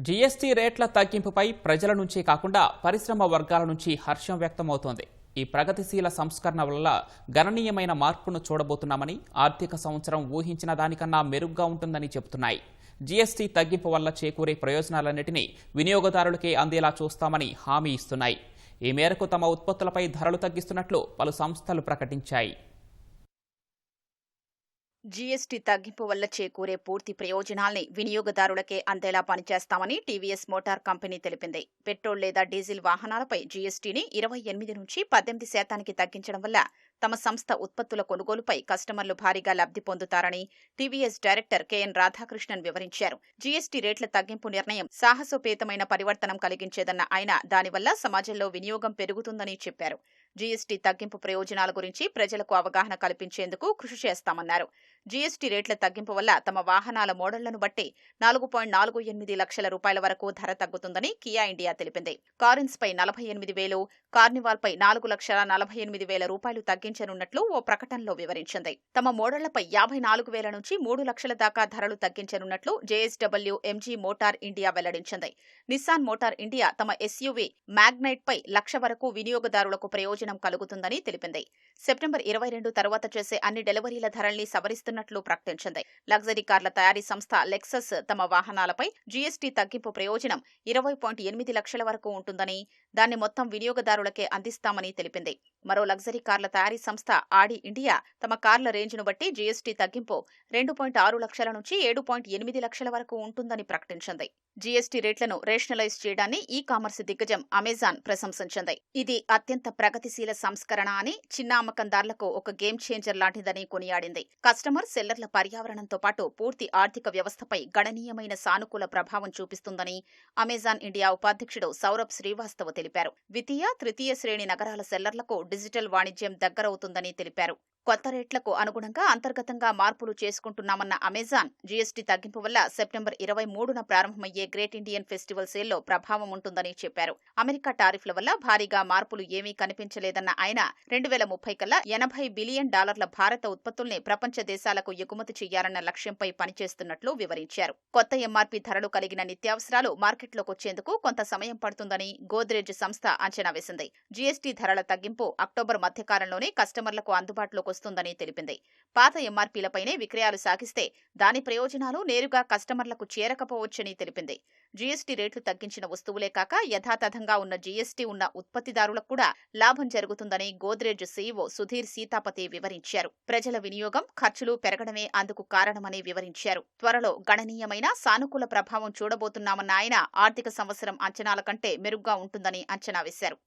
GST రేట్ల తగ్గింపుపై ప్రజల నుంచే కాకుండా పరిశ్రమ వర్గాల నుంచి హర్షం వ్యక్తమవుతోంది. ఈ ప్రగతిశీల సంస్కరణ వల్ల గణనీయమైన మార్పును చూడబోతున్నామని, ఆర్థిక సంవత్సరం ఊహించిన దానికన్నా మెరుగ్గా ఉంటుందని చెబుతున్నాయి. జీఎస్టీ తగ్గింపు వల్ల చేకూరే ప్రయోజనాలన్నింటినీ వినియోగదారులకే అందేలా చూస్తామని హామీ ఇస్తున్నాయి. ఈ మేరకు తమ ఉత్పత్తులపై ధరలు తగ్గిస్తున్నట్లు పలు సంస్థలు ప్రకటించాయి. జీఎస్టీ తగ్గింపు వల్ల చేకూరే పూర్తి ప్రయోజనాల్ని వినియోగదారులకే అందేలా పనిచేస్తామని టీవీఎస్ మోటార్ కంపెనీ తెలిపింది. పెట్రోల్ లేదా డీజిల్ వాహనాలపై జీఎస్టీని 28 నుంచి 18% తగ్గించడం వల్ల తమ సంస్థ ఉత్పత్తుల కొనుగోలుపై కస్టమర్లు భారీగా లబ్ధి పొందుతారని టీవీఎస్ డైరెక్టర్ కెఎన్ రాధాకృష్ణన్ వివరించారు. జీఎస్టీ రేట్ల తగ్గింపు నిర్ణయం సాహసోపేతమైన పరివర్తనం కలిగించేదన్న ఆయన దానివల్ల సమాజంలో వినియోగం పెరుగుతుందని చెప్పారు. జీఎస్టీ తగ్గింపు ప్రయోజనాల గురించి ప్రజలకు అవగాహన కల్పించేందుకు కృషి చేస్తామన్నారు. జీఎస్టీ రేట్ల తగ్గింపు వల్ల తమ వాహనాల మోడళ్లను బట్టి 4.48 లక్షల రూపాయల వరకు ధర తగ్గుతుందని కియా ఇండియా తెలిపింది. కారిన్స్ పై 48,000, కార్నివాల్ పై 4,48,000 రూపాయలు తగ్గించనున్నట్లు ఓ ప్రకటనలో వివరించింది. తమ మోడళ్లపై 54,000 నుంచి 3 లక్షల దాకా ధరలు తగ్గించనున్నట్లు జేఎస్డబ్ల్యూ ఎంజీ మోటార్ ఇండియా వెల్లడించింది. నిస్సాన్ మోటార్ ఇండియా తమ ఎస్యూవీ మ్యాగ్నైట్ పై 1,00,000 వరకు వినియోగదారులకు ప్రయోజనం కలుగుతుందని తెలిపింది. సెప్టెంబర్ 22 తర్వాత చేసే అన్ని డెలివరీల ధరల్ని సవరిస్తున్నట్లు ప్రకటించింది. లగ్జరీ కార్ల తయారీ సంస్థ లెక్సస్ తమ వాహనాలపై జీఎస్టీ తగ్గింపు ప్రయోజనం 20.8 లక్షల వరకు ఉంటుందని, దాన్ని మొత్తం వినియోగదారులకే అందిస్తామని తెలిపింది. మరో లగ్జరీ కార్ల తయారీ సంస్థ ఆడి ఇండియా తమ కార్ల రేంజ్ను బట్టి జీఎస్టీ తగ్గింపు 2.6 లక్షల నుంచి 7.8 లక్షల వరకు ఉంటుందని ప్రకటించింది. జీఎస్టీ రేట్లను రేషనలైజ్ చేయడాన్ని ఈ కామర్స్ దిగ్గజం అమెజాన్ ప్రశంసించింది. ఇది అత్యంత ప్రగతిశీల సంస్కరణ అని, చిన్న అమ్మకందారులకు ఒక గేమ్ చేంజర్ లాంటిదని కొనియాడింది. కస్టమర్, సెల్లర్ల పర్యావరణంతో పాటు పూర్తి ఆర్థిక వ్యవస్థపై గణనీయమైన సానుకూల ప్రభావం చూపిస్తుందని అమెజాన్ ఇండియా ఉపాధ్యక్షుడు సౌరభ్ శ్రీవాస్తవ్ తెలిపారు. ద్వితీయ, తృతీయ శ్రేణి నగరాల సెల్లర్లకు డిజిటల్ వాణిజ్యం దగ్గరవుతుందని తెలిపారు. కొత్త రేట్లకు అనుగుణంగా అంతర్గతంగా మార్పులు చేసుకుంటున్నామన్న అమెజాన్, జీఎస్టీ తగ్గింపు వల్ల సెప్టెంబర్ 23న ప్రారంభమయ్యే గ్రేట్ ఇండియన్ ఫెస్టివల్ సేల్లో ప్రభావం ఉంటుందని చెప్పారు. అమెరికా టారిఫ్ల వల్ల భారీగా మార్పులు ఏమీ కనిపించలేదన్న ఆయన 2030 కల్లా $80 బిలియన్ భారత ఉత్పత్తుల్ని ప్రపంచ దేశాలకు ఎగుమతి చేయాలన్న లక్ష్యంపై పనిచేస్తున్నట్లు వివరించారు. కొత్త ఎంఆర్పీ ధరలు కలిగిన నిత్యావసరాలు మార్కెట్లోకొచ్చేందుకు కొంత సమయం పడుతుందని గోద్రేజ్ సంస్థ అంచనా వేసింది. జీఎస్టీ ధరల తగ్గింపు అక్టోబర్ మధ్యకాలంలోనే కస్టమర్లకు అందుబాటులోకి వస్తుందని తెలిపింది. పాత ఎంఆర్పీలపైనే విక్రయాలు సాగిస్తే దాని ప్రయోజనాలు నేరుగా కస్టమర్లకు చేరకపోవచ్చని తెలిపింది. జీఎస్టీ రేట్లు తగ్గించిన వస్తువులే కాక యథాతథంగా ఉన్న జీఎస్టీ ఉన్న ఉత్పత్తిదారులకు కూడా లాభం జరుగుతుందని గోద్రేజ్ సీఈఓ సుధీర్ సీతాపతి వివరించారు. ప్రజల వినియోగం, ఖర్చులు పెరగడమే అందుకు కారణమని వివరించారు. త్వరలో గణనీయమైన సానుకూల ప్రభావం చూడబోతున్నామన్న ఆయన ఆర్థిక సంవత్సరం అంచనాల కంటే మెరుగ్గా ఉంటుందని అంచనా వేశారు.